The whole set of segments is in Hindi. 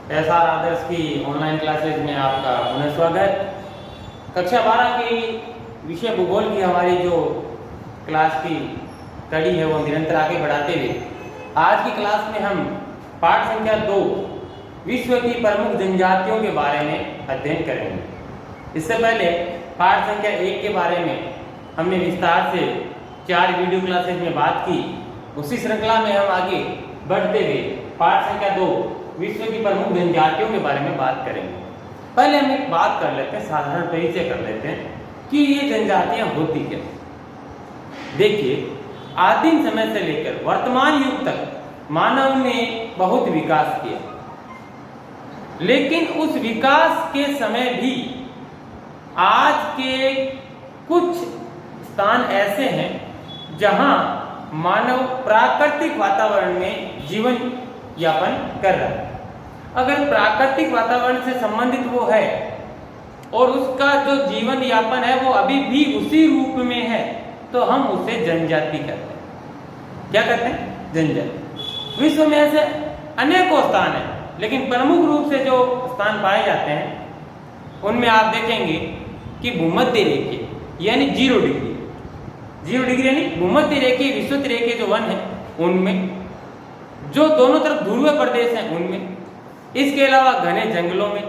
एसआर आदर्श की ऑनलाइन क्लासेज में आपका पुनः स्वागत। कक्षा 12 की विषय भूगोल की हमारी जो क्लास की कड़ी है वो निरंतर आगे बढ़ाते हुए आज की क्लास में हम पाठ संख्या 2 विश्व की प्रमुख जनजातियों के बारे में अध्ययन करेंगे। इससे पहले पाठ संख्या 1 के बारे में हमने विस्तार से 4 वीडियो क्लासेज में बात की। उसी श्रृंखला में हम आगे बढ़ते हुए पाठ संख्या 2 विश्व की प्रमुख जनजातियों के बारे में बात करेंगे। पहले हम एक बात कर लेते हैं, साधारण परिचय कर लेते हैं कि ये जनजातियां होती क्या। देखिए, आदिम समय से लेकर वर्तमान युग तक मानव ने बहुत विकास किया, लेकिन उस विकास के समय भी आज के कुछ स्थान ऐसे हैं जहां मानव प्राकृतिक वातावरण में जीवन यापन कर रहा है। अगर प्राकृतिक वातावरण से संबंधित वो है और उसका जो जीवन यापन है वो अभी भी उसी रूप में है तो हम उसे जनजाति कहते हैं। क्या कहते हैं? जनजाति। विश्व में ऐसे अनेकों स्थान हैं, लेकिन प्रमुख रूप से जो स्थान पाए जाते हैं उनमें आप देखेंगे कि भूमध्य रेखीय यानी 0 डिग्री यानी भूमध्य रेखीय विषुवत रेखीय जो वन है उनमें, जो दोनों तरफ ध्रुवीय प्रदेश हैं उनमें, इसके अलावा घने जंगलों में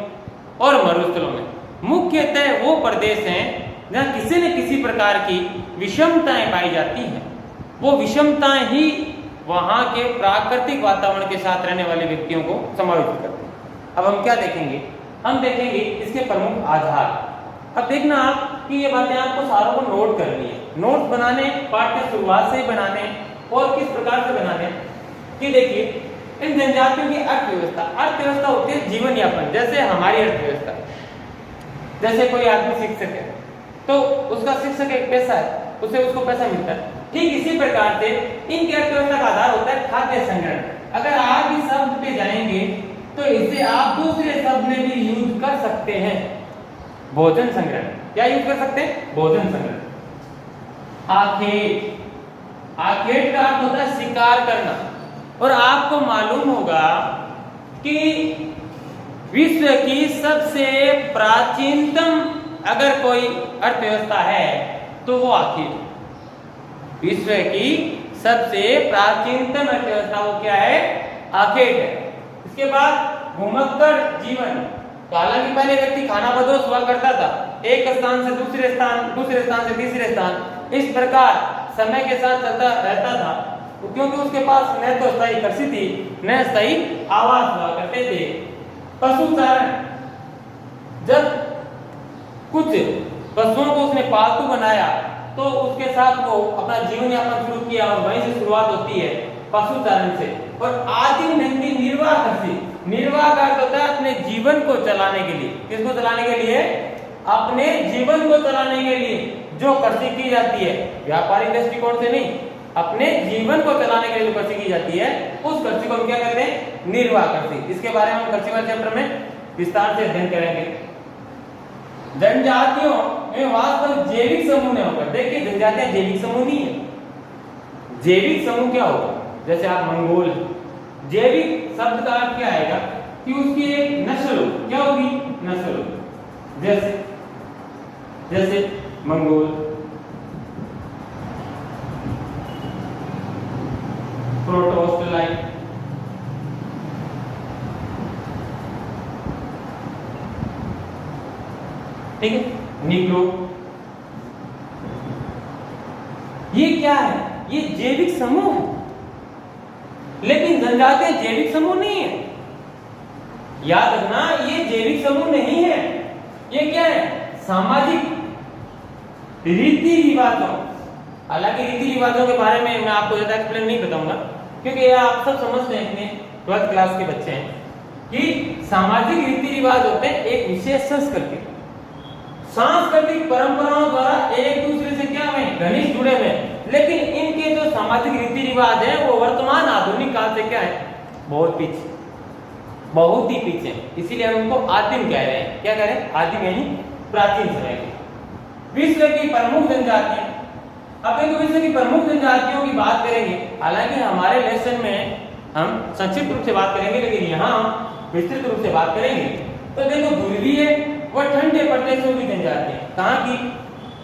और मरुस्थलों में। मुख्यतः वो प्रदेश हैं जहां किसी न किसी प्रकार की विषमताएं पाई जाती हैं। वो विषमताएं ही वहां के प्राकृतिक वातावरण के साथ रहने वाले व्यक्तियों को समावित करते हैं। अब हम क्या देखेंगे? हम देखेंगे इसके प्रमुख आधार। अब देखना आप कि ये बातें आपको सारों को नोट करनी है। नोट्स बनाने पाठ के शुरुआत से ही बनाने और किस प्रकार से बनाने कि देखिए, इन जनजातियों की अर्थव्यवस्था होती है जीवन यापन। जैसे हमारी अर्थव्यवस्था, जैसे कोई आदमी शिक्षक है तो उसका शिक्षक एक पैसा है, उसे उसको पैसा मिलता है। ठीक इसी प्रकार से इनकी अर्थव्यवस्था का आधार होता है खाद्य संग्रहण। अगर आप इस शब्द पे जाएंगे तो इसे आप दूसरे शब्द में भी यूज कर सकते हैं, भोजन संग्रहण। क्या यूज कर सकते हैं? भोजन संग्रहण। आखेट का अर्थ होता है शिकार करना। और आपको मालूम होगा कि विश्व की सबसे प्राचीनतम अगर कोई अर्थव्यवस्था है तो वो आखेट। विश्व की सबसे प्राचीनतम अर्थव्यवस्था वो क्या है? आखेट है। इसके बाद भूमक्कड़ जीवन। हालांकि पहले व्यक्ति खाना बदोश हुआ करता था, एक स्थान से दूसरे स्थान से तीसरे स्थान, इस प्रकार समय के साथ चलता रहता था, क्योंकि उसके पास न तो स्थायी कृषि थी न स्थायी आवास हुआ करते थे। पशुचारण, जब कुछ पशुओं को उसने पालतू बनाया तो उसके साथ वो अपना जीवन यापन शुरू किया और वहीं से शुरुआत होती है पशुचारण से। और आदिम ढंग की निर्वाह कृषि। निर्वाह का अर्थ होता है अपने जीवन को चलाने के लिए। किसको चलाने के लिए? अपने जीवन को चलाने के लिए जो कृषि की जाती है, व्यापारिक दृष्टिकोण से नहीं, अपने जीवन को चलाने के लिए जो कृषि की जाती है उस कृषि को हम क्या कहते हैं? निर्वाह कृषि। इसके बारे में हम कृषि वाले चैप्टर में विस्तार से अध्ययन करेंगे। जनजातियों में वास्तव जैविक समूह नहीं होगा। देखिए, जनजातियां जैविक समूह नहीं है। जैविक समूह क्या होगा? जैसे आप मंगोल, जैविक शब्द का अर्थ क्या आएगा कि उसकी एक नस्ल हो। क्या होगी? नस्ल हो। जैसे मंगोल, प्रोटोस्टलाइट, ठीक है, निग्रो। ये क्या है? ये जैविक समूह है। लेकिन जनजातियां जैविक समूह नहीं है। याद रखना, ये जैविक समूह नहीं है। ये क्या है? सामाजिक रीति रिवाजों। हालांकि रीति रिवाजों के बारे में मैं आपको ज्यादा एक्सप्लेन नहीं बताऊंगा, क्योंकि ये आप सब समझते हैं, इतने 12th क्लास के बच्चे हैं कि सामाजिक रीति रिवाज होते हैं एक विशेष सांस्कृतिक परंपराओं द्वारा एक दूसरे से क्या हुए? घनिष्ठ जुड़े हुए। लेकिन इनके जो सामाजिक रीति रिवाज है वो वर्तमान आधुनिक काल से क्या है? बहुत पीछे, बहुत ही पीछे। इसीलिए हम उनको आदिम कह रहे हैं। क्या कह रहे हैं? आदिम यानी प्राचीन समय के। विश्व की प्रमुख जनजातियां। अब देखो, विश्व की प्रमुख जनजातियों की बात करेंगे। हालांकि हमारे लेसन में हम संक्षिप्त रूप से बात करेंगे, लेकिन यहाँ विस्तृत रूप से बात करेंगे। तो देखो ध्रुवीय व ठंडे प्रदेशों की जनजातियां, कहाँ की?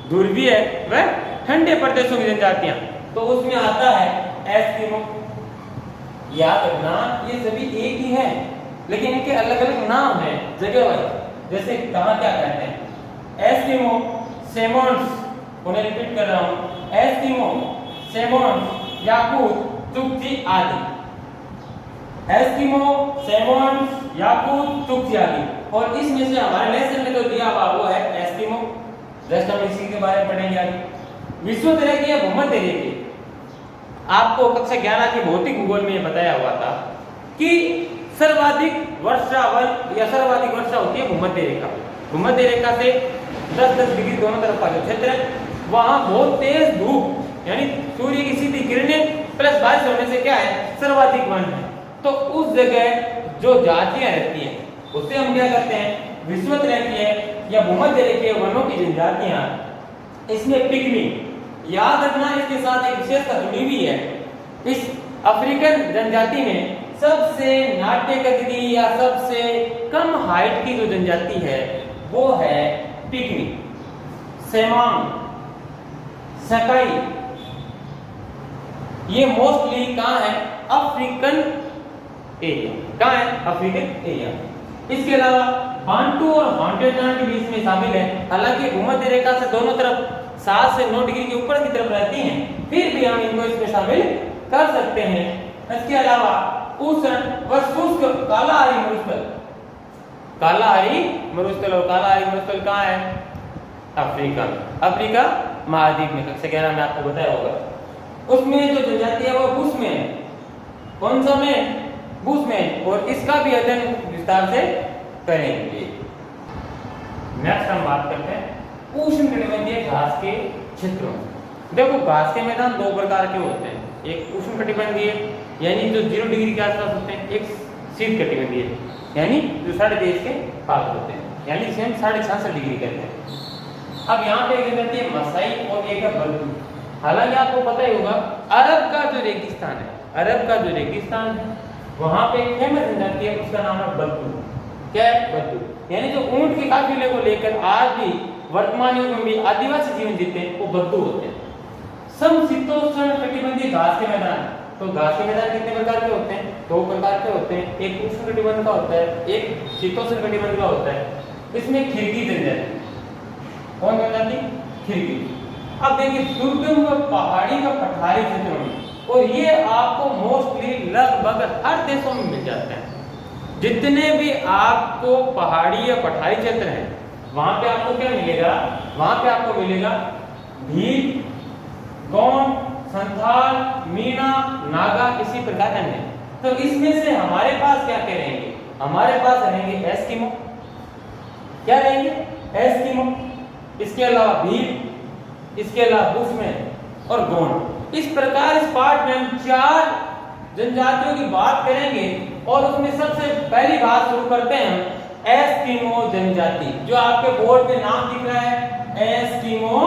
ध्रुवीय व ठंडे प्रदेशों की जनजातियां, तो उसमें आता है एस्किमो। याद रखना ये सभी एक ही है, लेकिन इनके अलग अलग नाम हैं जगह वाइज। जैसे कहाँ क्या कहते हैं? एस्किमो, सेमोन्स, उन्हें रिपीट कर रहा हूँ, एस्किमो, सेमोन्स, याकूत, चुक्ची आदि। एस्किमो, सेमोन्स, याकूत, चुक्ची आदि। और इसमें से हमारे लेसन में जो दिया हुआ वो है एस्किमो। जस्ट हम इसी के बारे में पढ़ेंगे आगे। विश्व तरह की या भूमध्य रेखा, आपको कक्षा 11 की भौतिक भूगोल में ये बताया हुआ था कि सर्वाधिक वर्षावन या सर्वाधिक वर्षा होती है भूमध्य रेखा। भूमध्य रेखा से 10-10 डिग्री दोनों तरफ का जो क्षेत्र है, वहां बहुत तेज धूप यानी सूर्य की सीधी किरणें प्लस बारिश होने से क्या है? सर्वाधिक वन है। तो उस जगह जो जातियां रहती हैं उससे हम क्या करते हैं? विषुवत रेखीय या भूमध्य रेखीय वनों की जनजातियां, इसमें पिग्मी, याद रखना इसके साथ एक विशेषता जुड़ी हुई है। इस अफ्रीकन जनजाति में सबसे नाट्य गति या सबसे कम हाइट की जो जनजाति है वो है पिग्मी, सेमांग, सकाई। ये मोस्टली कहाँ है? African area. कहाँ है? African area. इसके अलावा बांटू और हॉन्टेटान के बीच में शामिल है। हालांकि भूमध्य रेखा से दोनों तरफ 7 से 9 डिग्री के ऊपर की तरफ रहती हैं, फिर भी हम इनको इसमें शामिल कर सकते हैं। इसके अलावा उष्ण व शुष्क कालाहारी मरुस्थल, कालाहारी मरुस्थल, और कालाहारी मरुस्थल कहाँ है? अफ्रीका, अफ्रीका महाद्वीप में। कक्षा 11 में आपको बताया होगा। उसमें जो जनजाति है वो बुश में है। कौन सा में? बुश में। और इसका भी अध्ययन विस्तार से करेंगे। नेक्स्ट हम बात करते हैं उष्णकटिबंधीय घास के क्षेत्रों। देखो घास के मैदान दो प्रकार के होते हैं, एक उष्णकटिबंधीय यानी जो 0 डिग्री के आसपास होते हैं, एक शीतकटिबंधीय यानी जो 23.5 के पास होते हैं, यानी इसे हम 66.5 डिग्री कहते हैं। अब यहाँ पे एक रहती है मसाई और एक है बल्दू। हालांकि आपको पता ही होगा अरब का जो रेगिस्तान है, अरब का जो रेगिस्तान है वहां पे एक फेमस जनजाति है, उसका नाम है बल्दू। क्या है? बल्दू। यानी जो ऊंट के काफिले को लेकर आज भी वर्तमान युग में भी आदिवासी जीवन जीते हैं वो बद्दू होते हैं। समशीतोष्ण कटिबंधीय घास के मैदान, तो घास के मैदान कितने प्रकार के होते हैं? 2 प्रकार के होते हैं, एक उष्ण कटिबंध का होता है, एक शीतोष्ण कटिबंध का होता है। इसमें खिरकी जनजाति, कौन जनजाति? खिरकी। अब देखिए दुर्गम व पहाड़ी व पठारी क्षेत्रों में, और ये आपको मोस्टली लगभग हर देशों में मिल जाते हैं। जितने भी आपको पहाड़ी या पठारी क्षेत्र हैं वहां पे आपको क्या मिलेगा? वहां पे आपको मिलेगा भील, गौंड, संथाल, मीणा, नागा, इसी प्रकार अन्य। तो इसमें से हमारे पास क्या क्या रहेंगे? हमारे पास रहेंगे एस्किमो। क्या रहेंगे? एस्किमो। इसके अलावा भील, इसके अलावा बुशमैन और गौंड। इस प्रकार इस पार्ट में हम 4 जनजातियों की बात करेंगे और उसमें सबसे पहली बात शुरू करते हैं एस्किमो जनजाति। जो आपके बोर्ड पे नाम दिख रहा है एस्किमो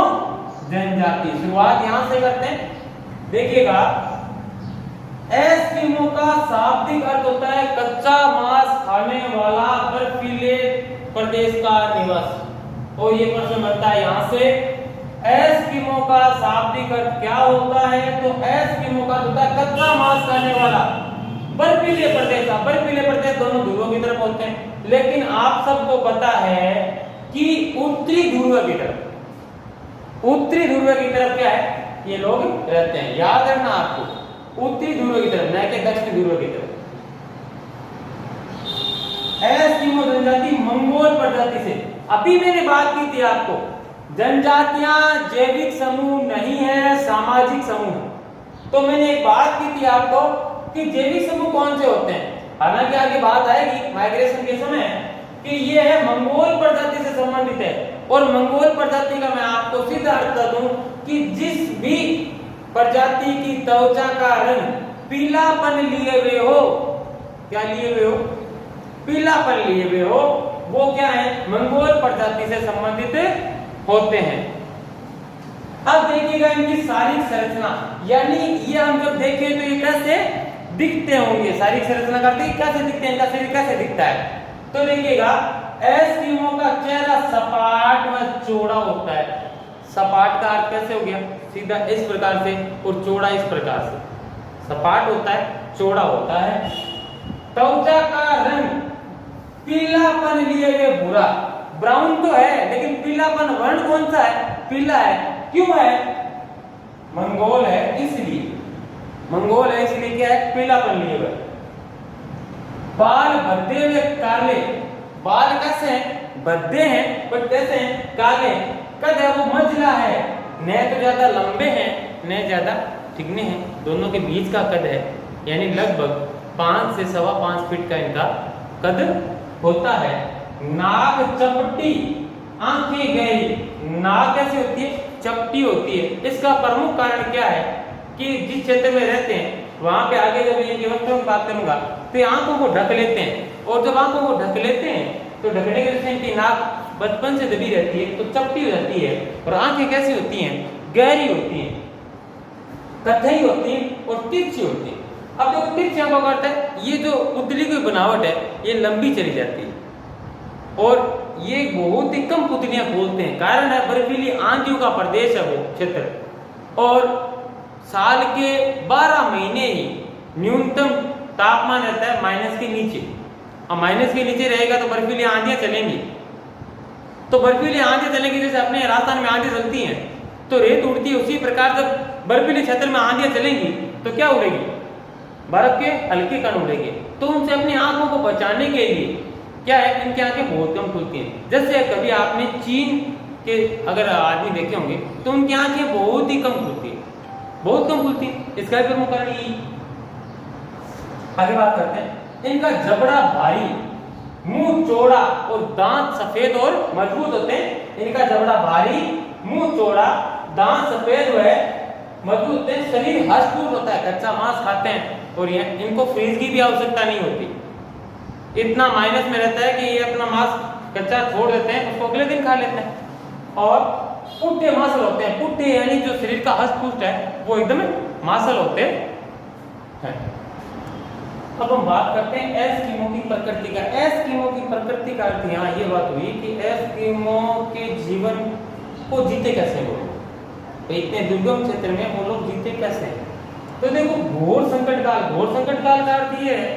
जनजाति, शुरुआत यहां से करते हैं। देखिएगा एस्किमो का शाब्दिक अर्थ होता है कच्चा मांस खाने वाला बर्फीले प्रदेश का निवासी। और ये प्रश्न बनता है यहां से एस्किमो का शाब्दिक अर्थ क्या होता है? तो एस्किमो का होता है कच्चा मांस खाने वाला बर्फीले प्रदेश। बर्फीले प्रदेश दोनों ध्रुवों की तरफ होते हैं, लेकिन आप सबको पता है कि उत्तरी ध्रुव की तरफ, उत्तरी ध्रुव की तरफ क्या है? ये लोग रहते हैं। याद रखना आपको, उत्तरी ध्रुव की तरफ, न कि दक्षिण ध्रुव की तरफ। एस्किमो जनजाति मंगोल प्रजाति से, अभी मैंने बात की थी आपको, जनजातियां जैविक समूह नहीं है, सामाजिक समूह है। तो मैंने एक बात की थी आपको कि जैविक समूह कौन से होते हैं। हालांकि आगे बात आएगी माइग्रेशन के समय कि ये है मंगोल प्रजाति से संबंधित है। और मंगोल प्रजाति का मैं आपको सीधा अर्थ कर दूं कि जिस भी प्रजाति की त्वचा का रंग पीलापन लिए हुए हो, क्या लिए हुए हो? पीलापन लिए हुए हो, वो क्या है? मंगोल प्रजाति से संबंधित होते हैं। अब देखिएगा इनकी शारीरिक संरचना, यानी ये हम जब देखें तो ये कैसे दिखते होंगे, शारीरिक संरचना का अर्थ कैसे दिखते हैं, इनका शरीर कैसे दिखता है। तो देखिएगा एस्किमो का चेहरा सपाट व चौड़ा होता है। सपाट का अर्थ कैसे हो गया, सीधा इस प्रकार से, और चौड़ा इस प्रकार से। सपाट होता है, चौड़ा होता है। त्वचा का रंग पीलापन लिए हुए भूरा, ब्राउन तो है लेकिन पीलापन वर्ण कौन सा है, पीला है। क्यों है, मंगोल है इसलिए, मंगोल है इसलिए क्या है, पीलापन लिए हुए। बाल भद्दे हुए काले, बाल कैसे हैं, भद्दे हैं, बट कैसे हैं, काले। कद है वो मंझला है, न तो ज्यादा लंबे हैं न ज्यादा चिकने हैं, दोनों के बीच का कद है, यानी लगभग 5 से 5.25 फीट का इनका कद होता है। नाक चपटी, आंखें गहरी। नाक कैसी होती है, चपटी होती है। इसका प्रमुख कारण क्या है कि जिस क्षेत्र में रहते हैं वहां पे आगे जब इनके वस्त्रों की बात करूंगा तो आंखों को ढक लेते हैं, और जब आंखों को ढक लेते हैं तो ढकने की वजह से इनकी नाक बचपन से दबी रहती है तो चपटी हो जाती है, और आंखें कैसी होती हैं, गहरी होती हैं, कथई होती हैं और तिरछी होती हैं। अब देखो तिरछी आंखों का अर्थ है ये जो पुतली की बनावट है ये लंबी चली जाती है, और ये बहुत ही कम पुतलियां खोलते हैं। कारण है बर्फीली आंधियों का प्रदेश है वो क्षेत्र, और साल के 12 महीने ही न्यूनतम तापमान रहता है माइनस के नीचे। अब माइनस के नीचे रहेगा तो बर्फीली आंधियां चलेंगी, तो बर्फीली आंधियां चलेंगी, जैसे अपने राजस्थान में आंधी चलती हैं तो रेत उड़ती है, उसी प्रकार जब बर्फीले क्षेत्र में आंधियां चलेंगी तो क्या उड़ेगी, बर्फ के हल्के कण उड़ेंगे। तो उनसे अपनी आंखों को बचाने के लिए क्या है, इनकी आंखें बहुत कम खुलती हैं। जैसे कभी आपने चीन के अगर आदमी देखे होंगे तो उनकी आंखें बहुत ही कम खुलती है, बहुत कम खुलती है। इसका भी प्रमुख कारण यही। आगे बात करते हैं, इनका जबड़ा भारी, मुंह चौड़ा और दांत सफेद और मजबूत होते हैं। इनका जबड़ा भारी, मुंह चौड़ा, दांत सफेद व मजबूत होते हैं। शरीर हष्ट-पुष्ट होता है, कच्चा मांस खाते हैं, और ये इनको फ्रीज की भी आवश्यकता नहीं होती। इतना माइनस में रहता है कि ये अपना मांस कच्चा छोड़ देते हैं, उसको अगले दिन खा लेते हैं। और पुट्टे मांसल होते हैं, पुट्टे यानी जो शरीर का हष्ट-पुष्ट है वो एकदम मांसल होते हैं। अब हम बात करते हैं एस्किमो की प्रकृति का। एस्किमो की प्रकृति का अर्थ यहाँ ये बात हुई कि एस्किमो के जीवन को जीते कैसे वो, तो इतने दुर्गम क्षेत्र में वो लोग जीते कैसे। तो देखो घोर संकट काल, घोर संकट काल का अर्थ ये है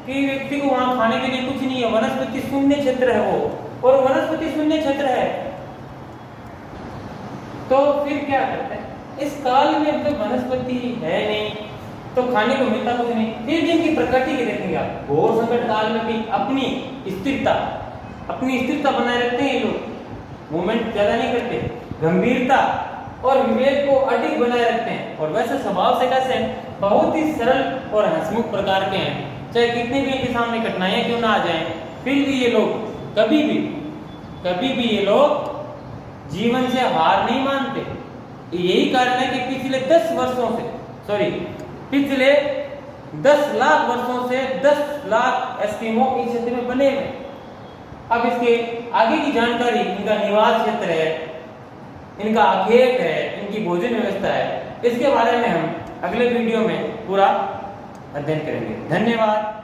कि व्यक्ति को वहां खाने के लिए कुछ नहीं है, वनस्पति शून्य क्षेत्र है वो, और वनस्पति शून्य क्षेत्र है तो फिर क्या करते हैं, इस काल में जब वनस्पति है नहीं तो खाने को मिलता कुछ नहीं, फिर भी इनकी प्रकृति के देखेंगे आप, घोर संकट काल में भी अपनी स्थिरता बनाए रखते हैं ये लोग, मूवमेंट ज्यादा नहीं करते, गंभीरता और विवेक को अडिग बनाए रखते हैं, और वैसे स्वभाव से कैसे हैं, बहुत ही सरल और हंसमुख प्रकार के हैं। चाहे कितनी भी इनके सामने कठिनाइयां क्यों ना आ जाएं, फिर भी ये लोग कभी भी ये लोग जीवन से हार नहीं मानते। यही कारण है कि पिछले 10 लाख वर्षों से 10 लाख एस्किमो इस क्षेत्र में बने हुए। अब इसके आगे की जानकारी, इनका निवास क्षेत्र है, इनका आखेट है, इनकी भोजन व्यवस्था है, इसके बारे में हम अगले वीडियो में पूरा अध्ययन करेंगे। धन्यवाद।